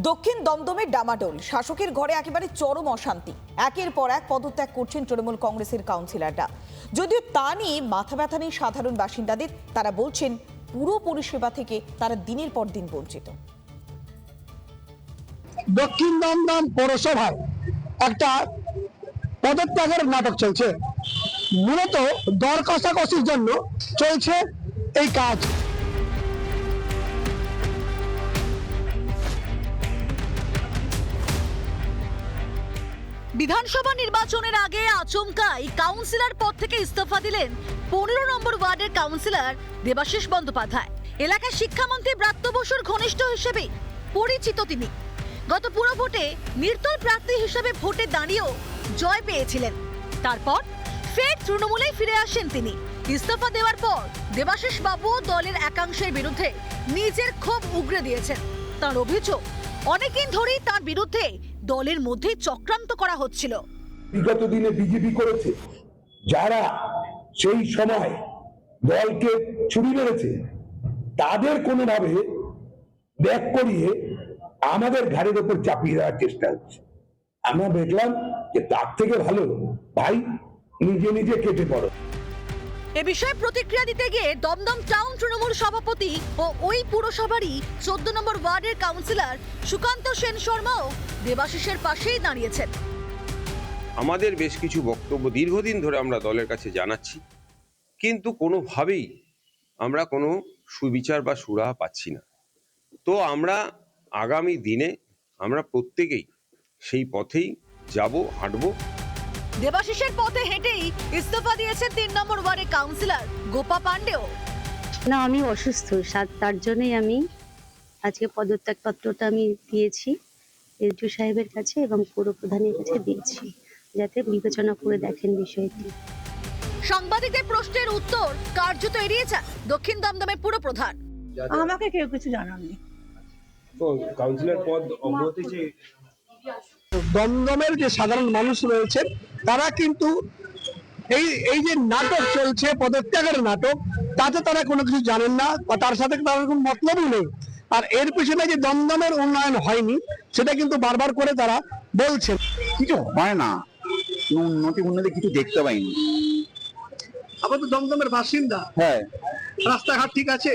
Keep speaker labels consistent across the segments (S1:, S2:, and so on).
S1: দক্ষিণ দমদমের ডামাডোল, শাসকের ঘরে একেবারে চরম অশান্তি। একের পর এক পদত্যাগ করছেন তৃণমূল কংগ্রেসের কাউন্সিলররা। যদিও তা নিয়ে মাথা ব্যথা নেই সাধারণ বাসিন্দাদের। তারা বলছেন পুরো পরিষেবা থেকে তারা দিনের পর দিন বঞ্চিত।
S2: দক্ষিণ দমদম পৌরসভায় একটা পদত্যাগের নাটক চলছে। মূলত দর কষাকষির জন্য চলছে এই কাজ।
S3: বিধানসভা নির্বাচনের আগে আচমকাই কাউন্সিলর পদ থেকে ইস্তফা দিলেন 15 নম্বর ওয়ার্ডের কাউন্সিলর দেবাশিস বন্দ্যোপাধ্যায়। এলাকার শিক্ষামন্ত্রী ব্রাত্য বসুর ঘনিষ্ঠ হিসেবে পরিচিত তিনি। গত পুরো ভোটে নির্দল প্রার্থী হিসেবে ভোটে দাঁড়িয়েও জয় পেয়েছিলেন। তারপর ফের তৃণমূলেই ফিরে আসেন তিনি। ইস্তফা দেওয়ার পর দেবাশিস বাবু দলের একাংশের বিরুদ্ধে নিজের ক্ষোভ উগরে দিয়েছেন। তার অভিযোগ, অনেকদিন ধরেই তার বিরুদ্ধে দলের মধ্যে চক্রান্ত করা হচ্ছিল।
S4: বিগত দিনে বিজেপি করেছে, যারা সেই সময় দলকে ছুরি মেরেছে তাদের কোনোভাবে ব্যাক করিয়ে আমাদের ঘাড়ের উপর চাপিয়ে দেওয়ার চেষ্টা হচ্ছে। আমরা দেখলাম যে তার থেকে ভালো ভাই নিজে নিজে কেটে পড়ো।
S3: এ বিষয়ে প্রতিক্রিয়া দিতে গিয়ে দমদম টাউন তৃণমূল সভাপতি ও ওই পুরসভারই 14 নম্বর ওয়ার্ডের কাউন্সিলর সুকান্ত সেন শর্মাও দেবাশিসের পাশেই দাঁড়িয়েছেন।
S5: আমাদের বেশ কিছু বক্তব্য দীর্ঘদিন ধরে আমরা দলের কাছে জানাচ্ছি, কিন্তু কোনোভাবেই আমরা কোনো সুবিচার বা সুরাহা পাচ্ছি না। তো আমরা আগামী দিনে আমরা প্রত্যেকেই সেই পথেই যাব, হাঁটবো।
S3: দেবাশিসের পথে হেঁটেই ইস্তফা দিয়েছেন 3 নম্বর ওয়ার্ডের কাউন্সিলর গোপা পাণ্ডেও।
S6: না, আমি অসুস্থ, তার জন্যই আমি আজকে পদত্যাগ পত্রটা আমি দিয়েছি এসডিও সাহেবের কাছে এবং পৌর প্রধানের কাছে দিয়েছি, যাতে বিবেচনা করে দেখেন বিষয়টি।
S3: সাংবাদিকদের প্রশ্নের উত্তর কার্যত এড়িয়ে যান দক্ষিণ দমদমের পুর প্রধান।
S7: আমাকে কেউ কিছু জানাননি।
S8: তো কাউন্সিলর পদ অব্যাহতি যে
S2: দমদমের যে সাধারণ মানুষ রয়েছে তারা কিন্তু এই যে নাটক চলছে, পদত্যাগের নাটক, তাতে তারা কোনো কিছু জানেন না বা তার সাথে তাদের কোনো মতলবই নেই। আর এর পিছনে যে দমদমের উন্নয়ন হয়নি সেটা কিন্তু বারবার করে তারা বলছেন।
S9: কিছু হয় না, উন্নতি কিছু দেখতে পাইনি।
S2: আবার তো দমদমের বাসিন্দা,
S9: হ্যাঁ,
S2: রাস্তাঘাট ঠিক আছে?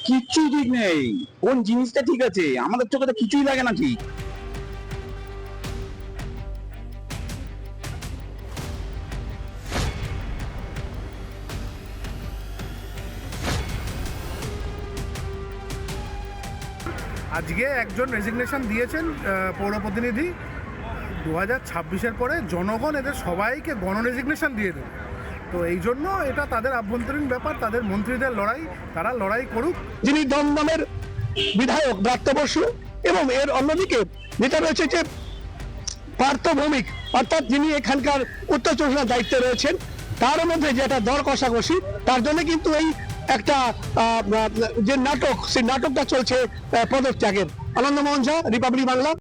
S9: কিছুই ঠিক নেই। কোন জিনিসটা ঠিক আছে? আমাদের চোখে তো কিছুই লাগে না ঠিক।
S10: আজকে একজন রেজিগনেশন দিয়েছেন পৌর প্রতিনিধি। 2026-এর পরে জনগণ এদের সবাইকে গণ রেজিগনেশন দিয়ে দেবে। তো এই জন্য এটা তাদের আভ্যন্তরীণ ব্যাপার, তাদের মন্ত্রীদের লড়াই, তারা লড়াই করুক।
S2: যিনি দমদমের বিধায়ক ব্রাত্য বসু এবং এর অন্যদিকে যেটা রয়েছে যে পার্থ ভৌমিক, অর্থাৎ যিনি এখানকার উত্তর চব্বিশ পরগনার দায়িত্বে রয়েছেন, তার মধ্যে যে একটা দর কষাকষি, তার জন্য কিন্তু এই একটা যে নাটক, সেই নাটকটা চলছে পদত্যাগের। আনন্দমোহন ঝা, রিপাবলিক বাংলা।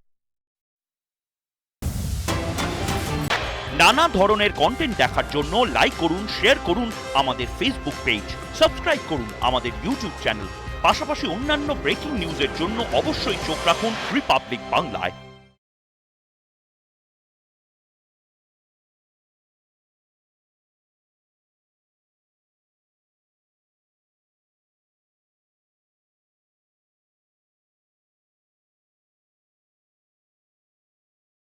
S11: নানা ধরনের কন্টেন্ট দেখার জন্য লাইক করুন, শেয়ার করুন আমাদের ফেসবুক পেজ, সাবস্ক্রাইব করুন আমাদের ইউটিউব চ্যানেল। পাশাপাশি অন্যান্য ব্রেকিং নিউজের জন্য অবশ্যই চোখ রাখুন রিপাবলিক বাংলায়।